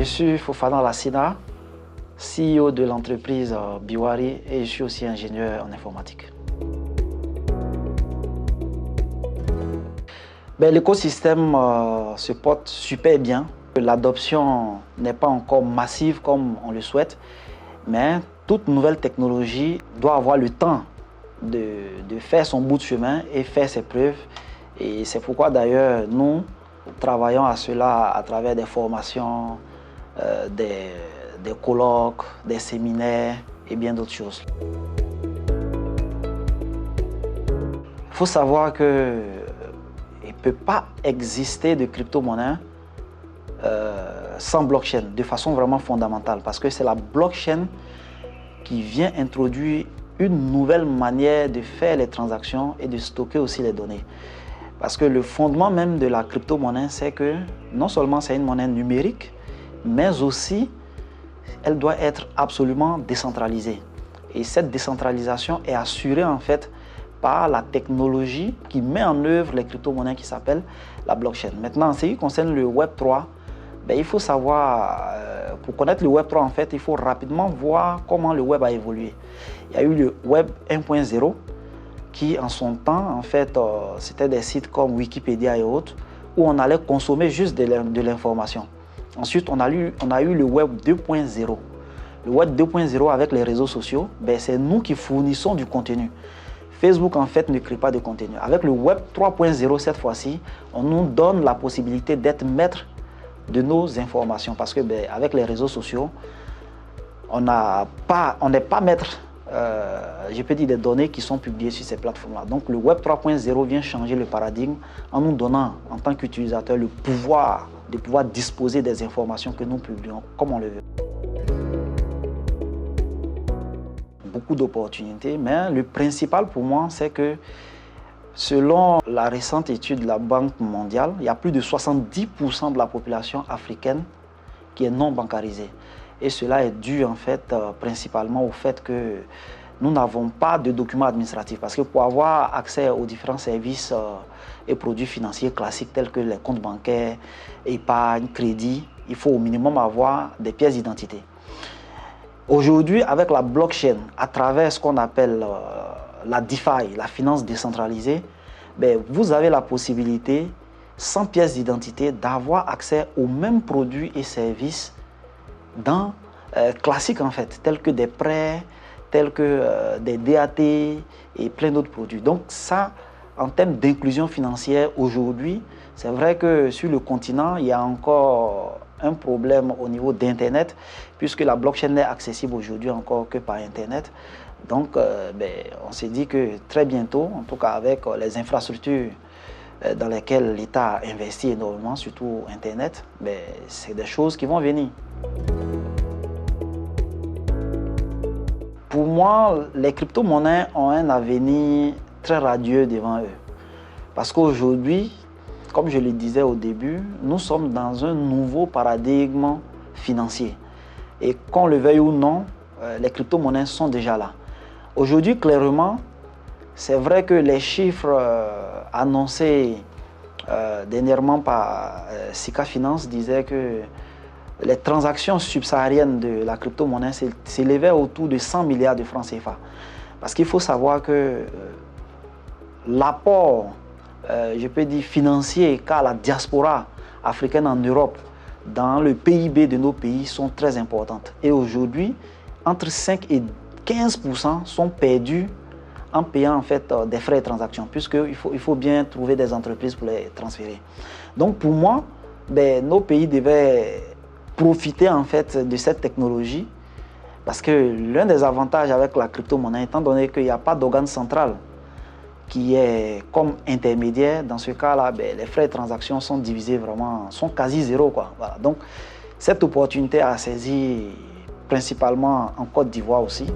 suis Fofana Lassina, CEO de l'entreprise Biwari et je suis aussi ingénieur en informatique. L'écosystème se porte super bien. L'adoption n'est pas encore massive comme on le souhaite, mais toute nouvelle technologie doit avoir le temps de faire son bout de chemin et faire ses preuves. Et c'est pourquoi d'ailleurs nous travaillons à cela à travers des formations, des colloques, des séminaires et bien d'autres choses. Il faut savoir qu'il ne peut pas exister de crypto-monnaie sans blockchain, de façon vraiment fondamentale, parce que c'est la blockchain qui vient introduire une nouvelle manière de faire les transactions et de stocker aussi les données. Parce que le fondement même de la crypto-monnaie, c'est que non seulement c'est une monnaie numérique, mais aussi elle doit être absolument décentralisée. Et cette décentralisation est assurée en fait par la technologie qui met en œuvre les crypto-monnaies qui s'appelle la blockchain. Maintenant, en ce qui concerne le Web3, il faut savoir, pour connaître le Web3 en fait, il faut rapidement voir comment le Web a évolué. Il y a eu le Web 1.0 qui en son temps, en fait, c'était des sites comme Wikipédia et autres, où on allait consommer juste de l'information. Ensuite, on a eu le Web 2.0. Le Web 2.0 avec les réseaux sociaux, c'est nous qui fournissons du contenu. Facebook, en fait, ne crée pas de contenu. Avec le Web 3.0, cette fois-ci, on nous donne la possibilité d'être maître de nos informations. Parce que avec les réseaux sociaux, on n'est pas maître, je peux dire, des données qui sont publiées sur ces plateformes-là. Donc, le Web 3.0 vient changer le paradigme en nous donnant, en tant qu'utilisateur, le pouvoir de pouvoir disposer des informations que nous publions comme on le veut. Beaucoup d'opportunités, mais le principal pour moi, c'est que selon la récente étude de la Banque mondiale, il y a plus de 70% de la population africaine qui est non bancarisée. Et cela est dû en fait principalement au fait que nous n'avons pas de documents administratifs. Parce que pour avoir accès aux différents services et produits financiers classiques tels que les comptes bancaires, épargne, crédit, il faut au minimum avoir des pièces d'identité. Aujourd'hui, avec la blockchain, à travers ce qu'on appelle la DeFi, la finance décentralisée, vous avez la possibilité, sans pièce d'identité, d'avoir accès aux mêmes produits et services classiques en fait, tels que des prêts, tels que des DAT et plein d'autres produits. Donc ça, en termes d'inclusion financière aujourd'hui, c'est vrai que sur le continent, il y a encore un problème au niveau d'Internet, puisque la blockchain n'est accessible aujourd'hui encore que par Internet. Donc, on s'est dit que très bientôt, en tout cas avec les infrastructures dans lesquelles l'État investit énormément, surtout Internet, c'est des choses qui vont venir. Pour moi, les crypto-monnaies ont un avenir très radieux devant eux. Parce qu'aujourd'hui, comme je le disais au début, nous sommes dans un nouveau paradigme financier. Et qu'on le veuille ou non, les crypto-monnaies sont déjà là. Aujourd'hui, clairement, c'est vrai que les chiffres annoncés dernièrement par Sika Finance disaient que les transactions subsahariennes de la crypto-monnaie s'élevaient autour de 100 milliards de francs CFA. Parce qu'il faut savoir que l'apport, je peux dire financier, qu'a la diaspora africaine en Europe dans le PIB de nos pays sont très importantes. Et aujourd'hui, entre 5 et 15% sont perdus en payant en fait des frais de transaction, puisqu'il faut bien trouver des entreprises pour les transférer. Donc pour moi, nos pays devaient profiter en fait de cette technologie, parce que l'un des avantages avec la crypto-monnaie, étant donné qu'il n'y a pas d'organe central qui est comme intermédiaire, dans ce cas-là, les frais de transaction sont divisés vraiment, sont quasi zéro, quoi. Voilà. Donc cette opportunité a saisi principalement en Côte d'Ivoire aussi.